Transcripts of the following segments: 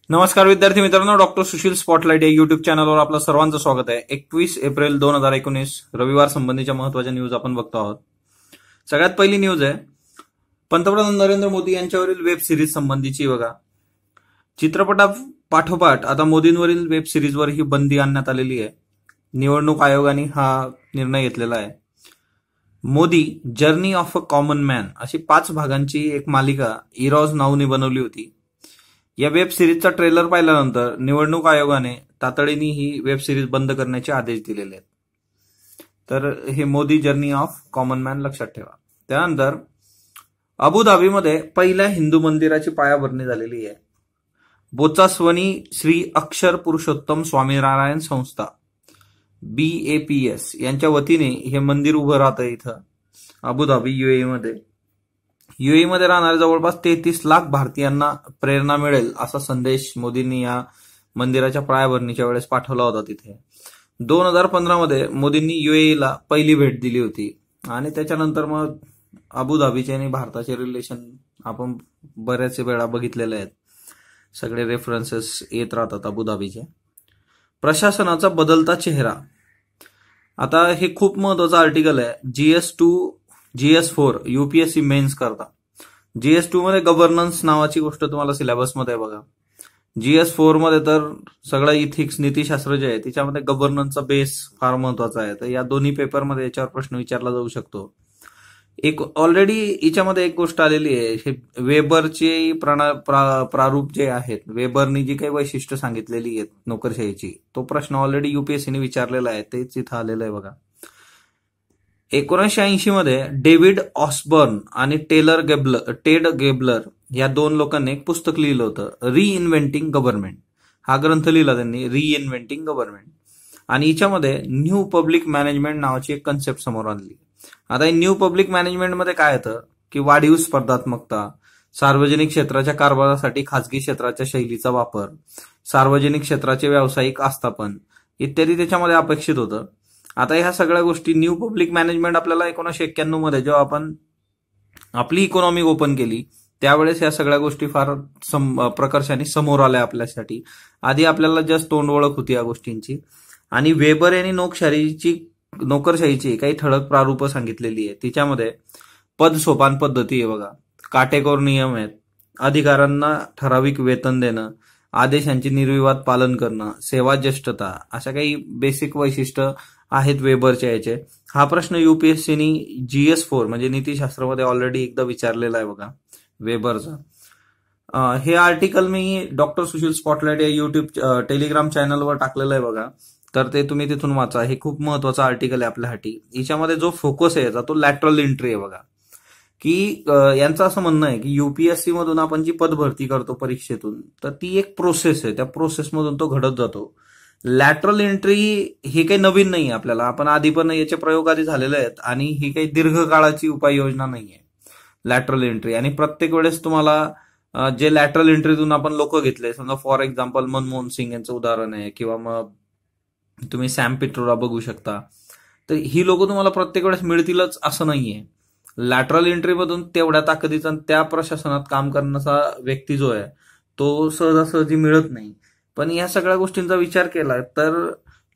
नमस्कार विद्यार्थी मित्रांनो, डॉक्टर सुशील स्पॉटलाइट या युट्यूब चॅनलवर आपलं सर्वांचं स्वागत आहे। 21 एप्रिल 2019 रविवार संबंधीच्या महत्त्वाच्या न्यूज आपण बघतो आहोत। सगळ्यात पहिली न्यूज आहे पंतप्रधान नरेंद्र मोदी यांच्यावरील वेब सिरीज संबंधीची। बघा, चित्रपटापाठोपाठ आता मोदींवरील वेब सिरीजवर ही बंदी आणण्यात आलेली आहे। निवडणूक आयोगाने हा निर्णय घेतलेला आहे। Modi journey of a common man अशी 5 भागांची एक मालिका इरॉज नाऊने बनवली होती। या वेब सिरीजचा ट्रेलर पाहिल्यानंतर निवडणूक आयोगाने तातडीने ही वेब सिरीज बंद करण्याचे आदेश दिलेले आहेत। तर हे Modi journey of common man लक्षात ठेवा। त्यानंतर अबुधाबीमध्ये पहिल्या हिंदू मंदिराची पायाभरणी झालेली आहे। बोचास्वनी श्री अक्षर पुरुषोत्तम स्वामीनारायण संस्था BAPS यांच्या वतीने हे मंदिर उभं राहतं इथं अबुधाबी UAE मध्ये। UAE मध्ये राहणाऱ्या जवळपास 33 लाख भारतीयांना प्रेरणा मिळेल असा संदेश मोदींनी या मंदिराच्या पायाभरणीच्या वेळेस पाठवला होता तिथे। 2015 मध्ये मोदींनी UAE ला पहिली भेट दिली होती आणि त्याच्यानंतर मग अबुधाबीचे आणि भारताचे रिलेशन आपण बऱ्याच वेळा बघितलेले आहेत। सगळे रेफरन्सेस येत राहतात अबुधाबीचे। प्रशासनाचा बदलता चेहरा, आता हे खूप महत्वाचं आर्टिकल आहे। GS4 UPSC मेन्स करता। GS2 मध्ये गव्हर्नन्स नावाची गोष्ट तुम्हाला सिलेबसमध्ये आहे बघा। GS4 मध्ये तर सगळं इथिक्स नीतिशास्त्र जे आहे त्याच्यामध्ये गव्हर्नन्सचा बेस फार महत्वाचा आहे। तर या दोन्ही पेपरमध्ये याच्यावर प्रश्न विचारला जाऊ शकतो। एक ऑलरेडी याच्यामध्ये एक गोष्ट आलेली आहे, वेबरचे प्रारूप जे आहेत, वेबरनी जी काही वैशिष्ट्य सांगितलेली आहेत नोकरशाहीची, तो प्रश्न ऑलरेडी UPSCने विचारलेला आहे, तेच इथं आलेलं आहे बघा। 1980 मध्ये डेव्हिड ऑसबर्न आणि टेड गेबलर या 2 लोकांनी एक पुस्तक लिहिलं होतं, रिइन्व्हेंटिंग गव्हर्नमेंट। हा ग्रंथ लिहिला त्यांनी, रिइन्व्हेंटिंग गव्हर्नमेंट, आणि याच्यामध्ये न्यू पब्लिक मॅनेजमेंट नावाची एक कन्सेप्ट समोर आणली। आता न्यू पब्लिक मॅनेजमेंटमध्ये काय येतं की वाढीव स्पर्धात्मकता, सार्वजनिक क्षेत्राच्या कारभारासाठी खासगी क्षेत्राच्या शैलीचा वापर, सार्वजनिक क्षेत्राचे व्यावसायिक आस्थापन इत्यादी त्याच्यामध्ये अपेक्षित होतं। आता ह्या सगळ्या गोष्टी न्यू पब्लिक मॅनेजमेंट आपल्याला 1991 मध्ये जेव्हा आपण आपली इकॉनॉमी ओपन केली त्यावेळेस ह्या सगळ्या गोष्टी फार प्रकर्षाने समोर आल्या आपल्यासाठी। आधी आपल्याला जस्ट तोंड ओळख होती या गोष्टींची। आणि वेबर यांनी नोकरशाहीची काही ठळक प्रारूप सांगितलेली आहे। तिच्यामध्ये पद सोपान पद्धती आहे बघा, काटेकोर नियम आहेत, अधिकाऱ्यांना ठराविक वेतन देणं, आदेशांचे निर्विवाद पालन करणं, सेवा ज्येष्ठता, अशा काही बेसिक वैशिष्ट्य आहेत वेबरच्या याचे। हा प्रश्न UPSCने GS4 म्हणजे नीतिशास्त्रामध्ये ऑलरेडी एकदा विचारलेला आहे बघा वेबरचा। हे आर्टिकल मी डॉक्टर सुशील स्पॉटलाइट या युट्यूब टेलिग्राम चॅनलवर टाकलेलं आहे बघा, तर ते तुम्ही तिथून वाचा। हे खूप महत्वाचं आर्टिकल आहे आपल्यासाठी। याच्यामध्ये जो फोकस आहे याचा तो लॅटरल एंट्री आहे बघा, की यांचं असं म्हणणं आहे की UPSC मधून आपण जी पद भरती करतो परीक्षेतून, तर ती एक प्रोसेस आहे, त्या प्रोसेसमधून तो घडत जातो। लॅटरल एंट्री ही काही नवीन नाही आपल्याला, आपण आधी पण याचे प्रयोग आधी झालेले आहेत आणि ही काही दीर्घकाळाची उपाययोजना नाहीये लॅटरल एंट्री। आणि प्रत्येक वेळेस तुम्हाला जे लॅटरल एंट्रीतून आपण लोक घेतले, समजा फॉर एक्झाम्पल मनमोहन सिंग यांचं उदाहरण आहे, किंवा मग तुम्ही सॅम पिट्रोडा बघू शकता, तर ही लोक तुम्हाला प्रत्येक वेळेस मिळतीलच असं नाहीये। लॅटरल एंट्रीमधून तेवढ्या ताकदीचा त्या प्रशासनात काम करण्याचा व्यक्ती जो आहे तो सहजासहजी मिळत नाही। पण या सगळ्या गोष्टींचा विचार केला तर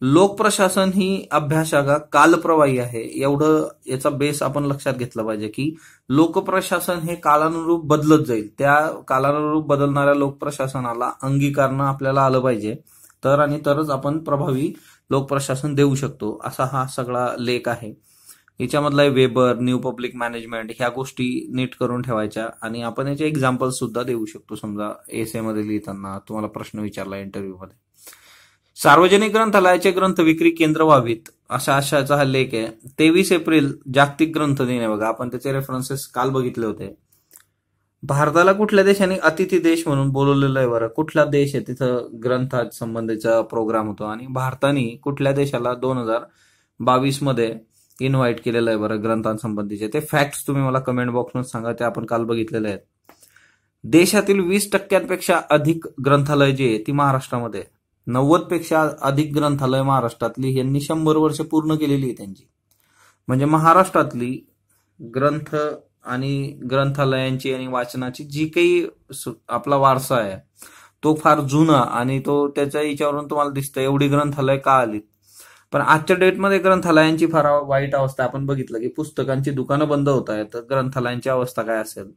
लोकप्रशासन ही अभ्यासशाखा कालप्रवाही आहे, एवढं याचा बेस आपण लक्षात घेतला पाहिजे की लोकप्रशासन हे कालानुरूप बदलत जाईल। त्या कालानुरूप बदलणाऱ्या लोकप्रशासनाला अंगीकारणं आपल्याला आलं पाहिजे, तरच आपण प्रभावी लोकप्रशासन देऊ शकतो, असा हा सगळा लेख आहे। याच्यामधला वेबर, न्यू पब्लिक मॅनेजमेंट ह्या गोष्टी नीट करून ठेवायच्या आणि आपण याचे एक्झाम्पल सुद्धा देऊ शकतो। समजा एसे मध्ये लिहिताना तुम्हाला प्रश्न विचारला इंटरव्ह्यू मध्ये। सार्वजनिक ग्रंथालयाचे ग्रंथ विक्री केंद्र व्हावीत अशाचा हा लेख आहे। 23 एप्रिल जागतिक ग्रंथ दिन आहे बघा, आपण त्याचे रेफरन्सेस काल बघितले होते। भारताला कुठल्या देशाने अतिथी देश म्हणून बोलवलेलं आहे बरं, कुठला देश आहे तिथं ग्रंथा संबंधीचा प्रोग्राम होतो, आणि भारताने कुठल्या देशाला 2022 मध्ये इन्व्हाइट केलेलं आहे बरं ग्रंथांसंबंधीचे। ते फॅक्ट्स तुम्ही मला कमेंट बॉक्समध्ये सांगा, ते आपण काल बघितलेले आहेत। देशातील 20% अधिक ग्रंथालय जी आहे ती महाराष्ट्रामध्ये, 90% अधिक ग्रंथालय महाराष्ट्रातली, यांनी 100 वर्ष पूर्ण केलेली आहे त्यांची। म्हणजे महाराष्ट्रातली ग्रंथ आणि ग्रंथालयांची आणि वाचनाची जी काही आपला वारसा आहे तो फार जुना आणि तो त्याच्या याच्यावरून तुम्हाला दिसतं एवढी ग्रंथालय का आली. पण आजच्या डेटमध्ये ग्रंथालयांची फार वाईट अवस्था आपण बघितलं की पुस्तकांची दुकानं बंद होत आहेत, तर ग्रंथालयांची अवस्था काय असेल.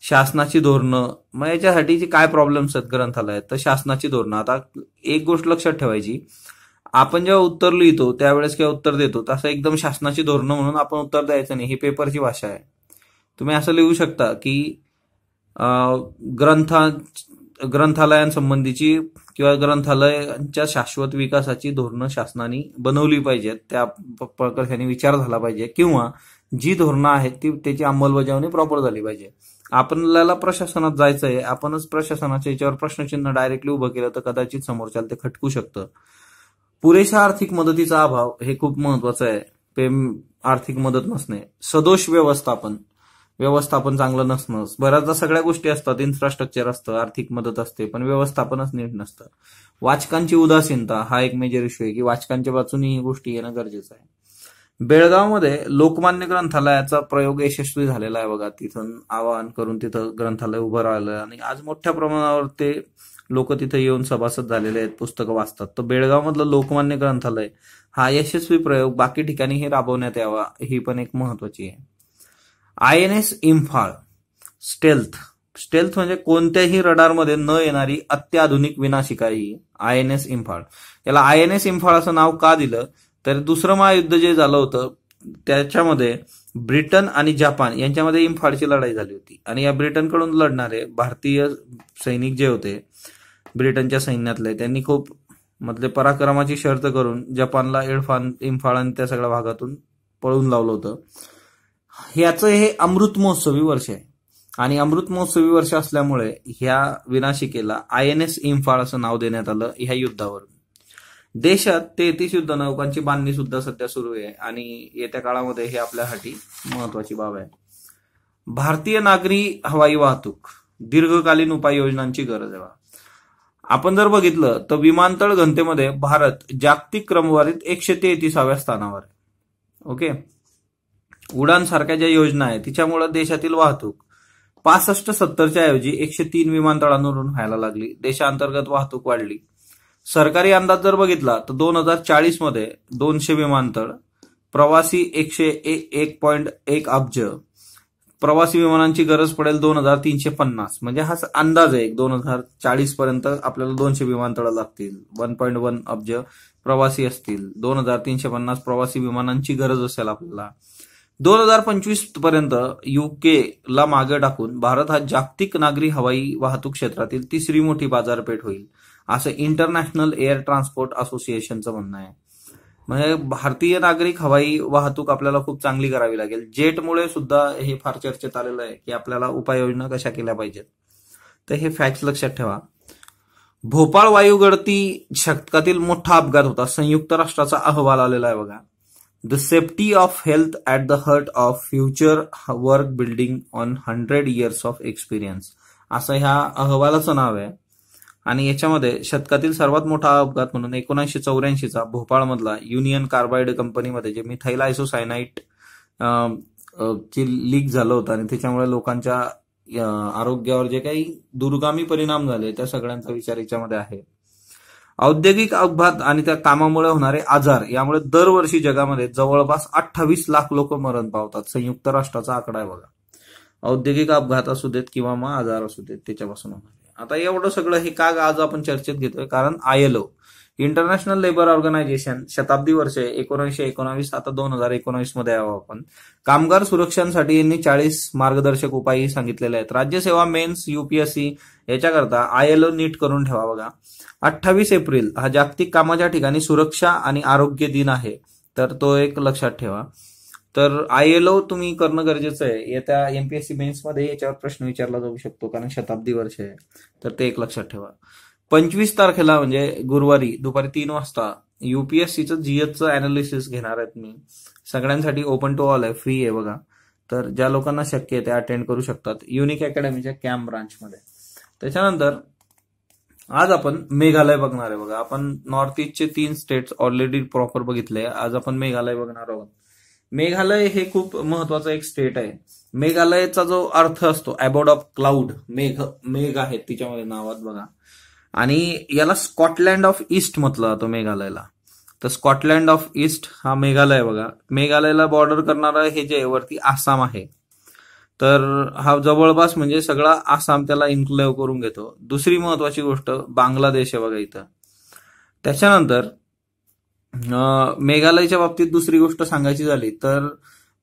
शासनाची धोरणं, मग याच्यासाठीची काय प्रॉब्लेम्स आहेत ग्रंथालयात, तर शासनाची धोरणं. आता एक गोष्ट लक्षात ठेवायची, आपण जेव्हा उत्तर लिहितो त्यावेळेस किंवा उत्तर देतो तसं एकदम शासनाची धोरणं म्हणून आपण उत्तर द्यायचं नाही. ही पेपरची भाषा आहे. तुम्ही असं लिहू शकता की ग्रंथालयांसंबंधीची किंवा ग्रंथालयांच्या शाश्वत विकासाची धोरणं शासनाने बनवली पाहिजेत, त्या प्रकारे विचार झाला पाहिजे, किंवा जी धोरणं आहेत ती त्याची अंमलबजावणी प्रॉपर झाली पाहिजे. आपल्याला प्रशासनात जायचंय, आपणच प्रशासनाच्या याच्यावर प्रश्नचिन्ह डायरेक्टली उभं केलं तर कदाचित समोरच्याला ते खटकू शकतं. पुरेशा आर्थिक मदतीचा अभाव हे खूप महत्वाचं आहे. आर्थिक मदत नसणे, सदोष व्यवस्थापन चांगलं नसणं. बऱ्याचदा सगळ्या गोष्टी असतात, इन्फ्रास्ट्रक्चर असतं, आर्थिक मदत असते, पण व्यवस्थापनच नीट नसतं. वाचकांची उदासीनता हा एक मेजर इश्यू आहे की वाचकांच्या बाजूनी ही गोष्टी येणं गरजेचं आहे. बेळगावमध्ये लोकमान्य ग्रंथालयाचा प्रयोग यशस्वी झालेला आहे बघा. तिथून आवाहन करून तिथं ग्रंथालय उभं राहिलं आणि आज मोठ्या प्रमाणावर ते लोक तिथे येऊन सभासद झालेले आहेत, पुस्तकं वाचतात. तर बेळगावमधलं लोकमान्य ग्रंथालय हा यशस्वी प्रयोग बाकी ठिकाणीही राबवण्यात यावा, ही पण एक महत्वाची आहे. INS इम्फाळ स्टेल्थ म्हणजे कोणत्याही रडारमध्ये न येणारी अत्याधुनिक विनाशिका ही INS इम्फाळ. याला INS इम्फाळ असं नाव का दिलं, तर दुसरं महायुद्ध जे झालं होतं त्याच्यामध्ये ब्रिटन आणि जपान यांच्यामध्ये इम्फाळची लढाई झाली होती आणि या ब्रिटनकडून लढणारे भारतीय सैनिक जे होते ब्रिटनच्या सैन्यातले, त्यांनी खूप पराक्रमाची शर्त करून जपानला इम्फाळ आणि त्या सगळ्या भागातून पळून लावलं होतं. ह्याचं हे अमृत महोत्सवी वर्ष आहे आणि अमृत महोत्सवी वर्ष असल्यामुळे ह्या विनाशिकेला INS इम्फाळ असं नाव देण्यात आलं ह्या युद्धावरून. देशात 33 युद्धनौकांची बांधणी सुद्धा सध्या सुरू आहे आणि येत्या काळामध्ये हे आपल्यासाठी महत्वाची बाब आहे. भारतीय नागरी हवाई वाहतूक दीर्घकालीन उपाययोजनांची गरज आहे. आपण जर बघितलं तर विमानतळ घनतेमध्ये भारत जागतिक क्रमवारीत 133व्या स्थानावर आहे. ओके. उडान सारख्या ज्या योजना आहेत तिच्यामुळे देशातील वाहतूक 65-70च्या ऐवजी 103 विमानतळांवरून व्हायला लागली. देशांतर्गत वाहतूक वाढली. सरकारी अंदाज जर बघितला तर 2040 मध्ये 200 विमानतळ, प्रवासी 101.1 अब्ज, प्रवासी विमानांची गरज पडेल 2350. म्हणजे हा अंदाज आहे. 2040 पर्यंत आपल्याला 200 विमानतळ लागतील, 1.1 अब्ज प्रवासी असतील, 2350 प्रवासी विमानांची गरज असेल आपल्याला. 2025 पर्यंत UK ला मागे टाकून भारत हा जागतिक नागरी हवाई वाहतूक क्षेत्रातील तिसरी मोठी बाजारपेठ होईल, असं इंटरनॅशनल एअर ट्रान्सपोर्ट असोसिएशनचं म्हणणं आहे. म्हणजे भारतीय नागरिक हवाई वाहतूक आपल्याला खूप चांगली करावी लागेल. जेटमुळे सुद्धा हे फार चर्चेत आलेलं आहे की आपल्याला उपाययोजना कशा केल्या पाहिजेत. तर हे फॅक्ट्स लक्षात ठेवा. भोपाळ वायुगळती शतकातील मोठा अपघात होता. संयुक्त राष्ट्राचा अहवाल आलेला आहे बघा. The safety of health at the hurt of future work building on 100 years of experience, असं ह्या अहवालाचं नाव आहे. आणि याच्यामध्ये शतकातील सर्वात मोठा अपघात म्हणून 1984चा भोपाळमधला युनियन कार्बाइड कंपनीमध्ये जे मिथाइल आयसोसायनाइट ची लीक झालं होतं आणि त्याच्यामुळे लोकांच्या आरोग्यावर जे काही दुर्गामी परिणाम झाले त्या सगळ्यांचा विचार याच्यामध्ये आहे. औद्योगिक अपघात आणि त्या कामामुळे होणारे आजार यामुळे दरवर्षी जगामध्ये जवळपास 28 लाख लोक मरण पावतात. संयुक्त राष्ट्राचा आकडा आहे बघा. औद्योगिक अपघात असू देत किंवा मग आजार असू देत त्याच्यापासून होणारे. आता एवढं सगळं हे का आज आपण चर्चेत घेतोय, कारण ILO इंटरनॅशनल लेबर ऑर्गनायझेशन शताब्दी वर्ष 1919 आता 2019 मध्ये यावं आपण. कामगार सुरक्षांसाठी यांनी 40 मार्गदर्शक उपायही सांगितलेले आहेत. राज्यसेवा मेन्स UPSC याच्याकरता ILO नीट करून ठेवा बघा. 28 एप्रिल हा जागतिक कामाच्या ठिकाणी सुरक्षा आणि आरोग्य दिन आहे, तर तो एक लक्षात ठेवा. तर ILO तुम्ही करणं गरजेचं आहे. येत्या MPSC मेन्स मध्ये याच्यावर प्रश्न विचारला जाऊ शकतो कारण शताब्दी वर्ष आहे, तर ते एक लक्षात ठेवा. 25 तारखेला म्हणजे गुरुवारी दुपारी 3 वाजता UPSCचं GHचं अनालिसिस घेणार आहेत मी. सगळ्यांसाठी ओपन टू ऑल आहे, फ्री आहे बघा. तर ज्या लोकांना शक्य आहे ते अटेंड करू शकतात युनिक अकॅडमीच्या कॅम्प ब्रांचमध्ये. त्याच्यानंतर आज आपण मेघालय बघणार आहे बघा. आपण नॉर्थ ईस्टचे 3 स्टेट्स ऑलरेडी प्रॉपर बघितले. आज आपण मेघालय बघणार आहोत. मेघालय हे खूप महत्वाचं एक स्टेट आहे. मेघालयचा जो अर्थ असतो अबोर्ड ऑफ क्लाउड, मेघ आहेत तिच्यामध्ये नावात बघा. आणि याला स्कॉटलँड ऑफ ईस्ट म्हटलं जातं मेघालयला. तर स्कॉटलँड ऑफ ईस्ट हा मेघालय बघा. मेघालयला बॉर्डर करणारं हे जे वरती आसाम आहे, तर हा जवळपास म्हणजे सगळा आसाम त्याला इन्क्लेव्ह करून घेतो. दुसरी महत्वाची गोष्ट बांगलादेश आहे बघा इथं. त्याच्यानंतर मेघालयच्या बाबतीत दुसरी गोष्ट सांगायची झाली तर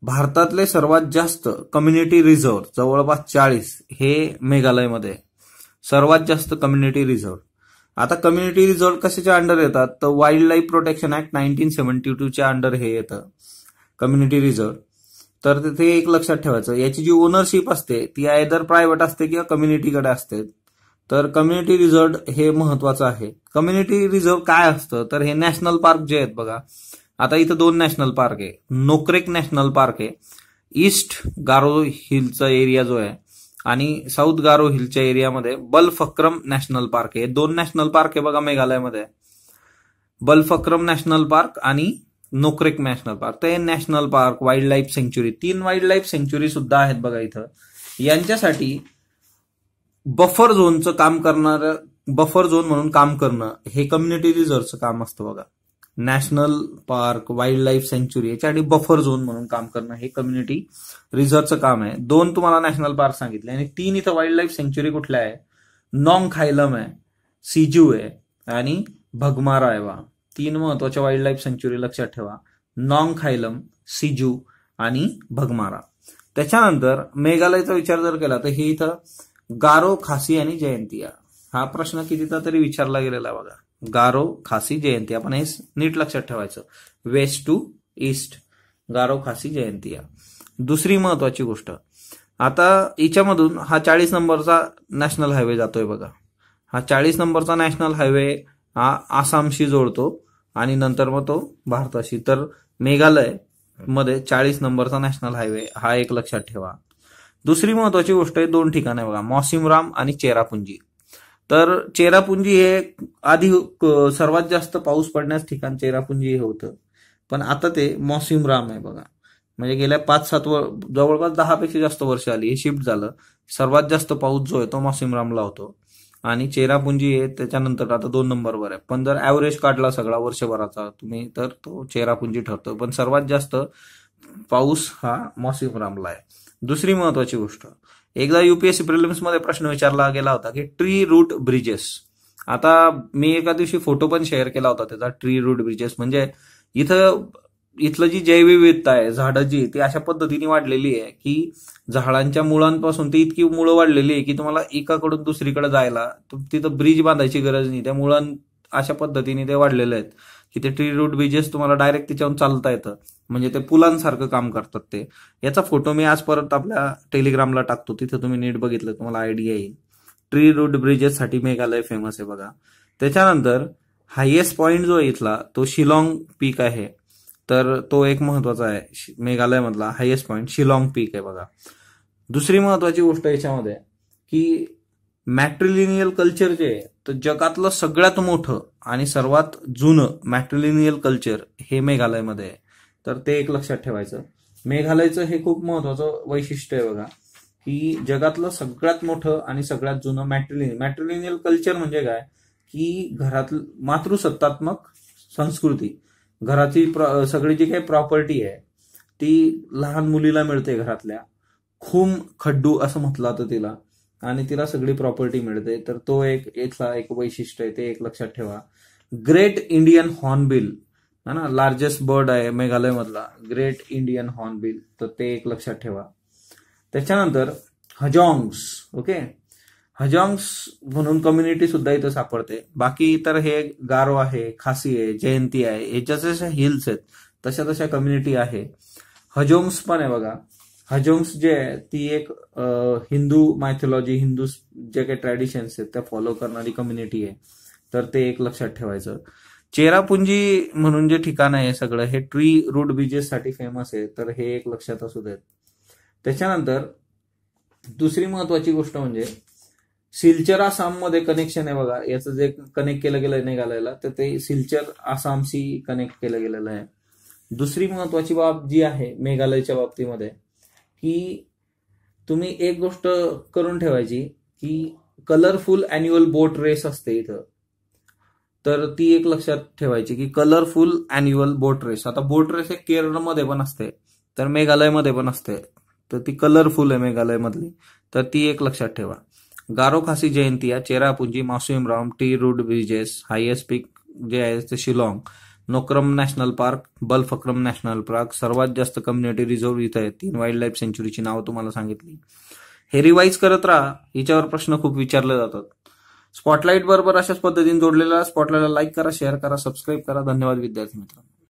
भारतातले सर्वात जास्त कम्युनिटी रिझर्व्ह जवळपास 40 हे मेघालयमध्ये सर्वात जास्त कम्युनिटी रिझर्व्ह. आता कम्युनिटी रिझर्व्ह कशाच्या अंडर येतात तर वाईल्ड लाईफ प्रोटेक्शन ऍक्ट 1972च्या अंडर हे येतं कम्युनिटी रिझर्व्ह. तर तिथे एक लक्षात ठेवायचं, याची जी ओनरशिप असते ती आयदर प्रायव्हेट असते किंवा कम्युनिटीकडे असते. तर कम्युनिटी रिझर्व्ह हे महत्वाचं आहे. कम्युनिटी रिझर्व्ह काय असतं तर हे नॅशनल पार्क जे आहेत बघा, आता इथं 2 नॅशनल पार्क आहे. नोक्रेक नॅशनल पार्क आहे, ईस्ट गारो हिलचा एरिया जो आहे, आणि साऊथ गारो हिलच्या एरियामध्ये बलफक्रम नॅशनल पार्क आहे. 2 नॅशनल पार्क आहे बघा मेघालयमध्ये, बलफक्रम नॅशनल पार्क आणि नोक्रेक नॅशनल पार्क. ते नॅशनल पार्क, वाईल्ड लाईफ सँच्युरी, 3 वाईल्ड लाईफ सँच्युरी सुद्धा आहेत बघा इथं. यांच्यासाठी बफर झोनचं काम करणारं, बफर झोन म्हणून काम करणं हे कम्युनिटी रिझर्व्हचं काम असतं बघा. नॅशनल पार्क, वाईल्ड लाईफ सँच्युरी याच्यासाठी बफर झोन म्हणून काम करणं हे कम्युनिटी रिझर्व्हचं काम आहे. 2 तुम्हाला नॅशनल पार्क सांगितले आणि 3 इथं वाईल्ड लाईफ सँच्युरी कुठल्या आहे, नॉंग खायलम आहे, सिजू आहे आणि भगमारा आहे बा. 3 महत्वाच्या वाईल्ड लाईफ सँच्युरी लक्षात ठेवा, नॉंग खायलम, सिजू आणि भगमारा. त्याच्यानंतर मेघालयचा विचार जर केला तर हे इथं गारो, खासी आणि जयंतिया. हा प्रश्न कितीदा तरी विचारला गेलेला आहे बघा, गारो, खासी, जयंतिया. आपण हे नीट लक्षात ठेवायचं, वेस्ट टू ईस्ट, गारो, खासी, जयंतिया. दुसरी महत्वाची गोष्ट, आता हिच्यामधून हा 40 नंबरचा नॅशनल हायवे जातोय बघा. हा 40 नंबरचा नॅशनल हायवे हा आसामशी जोडतो आणि नंतर मग तो भारताशी. तर मेघालय मध्ये 40 नंबरचा नॅशनल हायवे हा एक लक्षात ठेवा. दुसरी महत्वाची गोष्ट आहे, 2 ठिकाण आहे बघा, मौसिनराम आणि चेरापुंजी. तर चेरापुंजी हे आधी सर्वात जास्त पाऊस पडण्यास ठिकाण चेरापुंजी हे होतं, पण आता ते मौसिनराम आहे बघा. म्हणजे गेल्या 5-7 जवळपास 10 पेक्षा जास्त वर्ष आली हे शिफ्ट झालं. सर्वात जास्त पाऊस जो आहे तो मौसिनरामला होतो आणि चेरापुंजी हे त्याच्यानंतर आता 2 नंबरवर आहे. पण जर ऍव्हरेज काढला सगळा वर्षभराचा तुम्ही तर तो चेरापुंजी ठरतो, पण सर्वात जास्त पाऊस हा मौसिनरामला आहे. दुसरी महत्वाची गोष्ट, एकदा युपीएससी प्रिलिम्स मध्ये प्रश्न विचारला गेला होता की ट्री रूट ब्रिजेस. आता मी एका दिवशी फोटो पण शेअर केला होता त्याचा. ट्री रूट ब्रिजेस म्हणजे इथलं जी जैवविविधता आहे, झाडं जी ती अशा पद्धतीने वाढलेली आहे की झाडांच्या मुळांपासून ती इतकी मुळं वाढलेली आहे की तुम्हाला एकाकडून दुसरीकडे जायला तिथं ब्रिज बांधायची गरज नाही. त्या मुळां अशा पद्धतीने ते वाढलेले आहेत की ते ट्री रूट ब्रिजेस तुम्हाला डायरेक्ट त्याच्यावरून चालता येतं, म्हणजे ते पुलांसारखं काम करतात ते. याचा फोटो मी आज परत आपल्या टेलिग्रामला टाकतो, तिथे तुम्ही नीट बघितलं तुम्हाला आयडिया येईल. ट्री रूट ब्रिजेस साठी मेघालय फेमस आहे बघा. त्याच्यानंतर हायएस्ट पॉइंट जो आहे इथला तो शिलाँग पीक आहे. तर तो एक महत्वाचा आहे मेघालयमधला हायएस्ट पॉइंट शिलाँग पीक आहे बघा. दुसरी महत्वाची गोष्ट याच्यामध्ये की मॅट्रिलिनियल कल्चर जे आहे तर जगातलं सगळ्यात मोठं आणि सर्वात जुनं मॅट्रिलिनियल कल्चर हे मेघालयमध्ये आहे. तर ते एक लक्षात ठेवायचं. मेघालयचं हे खूप महत्वाचं वैशिष्ट्य आहे बघा की जगातलं सगळ्यात मोठं आणि सगळ्यात जुनं मॅट्रिलिनियल कल्चर म्हणजे काय की घरात मातृसत्तात्मक संस्कृती, घराची सगळी जी काही प्रॉपर्टी आहे ती लहान मुलीला मिळते घरातल्या. खूम खड्डू असं म्हटलं जातं तिला, आणि तिला सगळी प्रॉपर्टी मिळते. तर तो एक इथला एक वैशिष्ट्य आहे, ते एक लक्षात ठेवा. ग्रेट इंडियन हॉर्नबिल है ना, लार्जेस्ट बर्ड आहे मेघालय मधला, ग्रेट इंडियन हॉर्नबिल. तर ते एक लक्षात ठेवा. त्याच्यानंतर हजॉंग्स, ओके, हजॉंग्स म्हणून कम्युनिटी सुद्धा इथं सापडते. बाकी इतर हे गारो आहे, खासी आहे, जयंती आहे, याच्या जशा हिल्स आहेत तशा तशा कम्युनिटी आहे. हजोंग्स पण आहे बघा. हजोंग्स जे आहे ती एक हिंदू मायथॉलॉजी, हिंदू जे काही ट्रॅडिशन्स आहेत त्या फॉलो करणारी कम्युनिटी आहे. तर ते एक लक्षात ठेवायचं. चेरापुंजी म्हणून जे ठिकाण आहे सगळं हे ट्री रूट ब्रिजेस साठी फेमस आहे. तर हे एक लक्षात असू देत. त्याच्यानंतर दुसरी महत्वाची गोष्ट म्हणजे सिलचर आसाममध्ये कनेक्शन आहे बघा. याचं जे कनेक्ट केलं गेलं मेघालयला तर ते सिलचर आसामशी कनेक्ट केलं गेलेलं आहे. दुसरी महत्वाची बाब जी आहे मेघालयच्या बाबतीमध्ये की तुम्ही एक गोष्ट करून ठेवायची की कलरफुल अॅन्युअल बोट रेस असते इथं, तर ती एक लक्षात ठेवायची की कलरफुल अॅन्युअल बोट रेस. आता बोट रेस एक केरळमध्ये पण असते, तर मेघालयमध्ये पण असते, तर ती कलरफुल आहे मेघालयमधली, तर ती एक लक्षात ठेवा. Garo Khasi Jaintia, Cherrapunji, Mawsynram, tree root bridges, highest peak जे आहे ते Shillong, Nokrek national park, Balpakram national park, सर्वात जास्त कम्युनिटी रिझर्व इथं आहे. 3 वाईल्ड लाईफ सेंच्युरीची नावं तुम्हाला सांगितली. हे रिवाईज करत राहा, हिच्यावर प्रश्न खूप विचारले जातात. स्पॉटलाईट बरोबर अशाच पद्धतीने जोडलेला. स्पॉटलाईटला लाईक करा, शेअर करा, सबस्क्राईब करा. धन्यवाद विद्यार्थी मित्रांनो.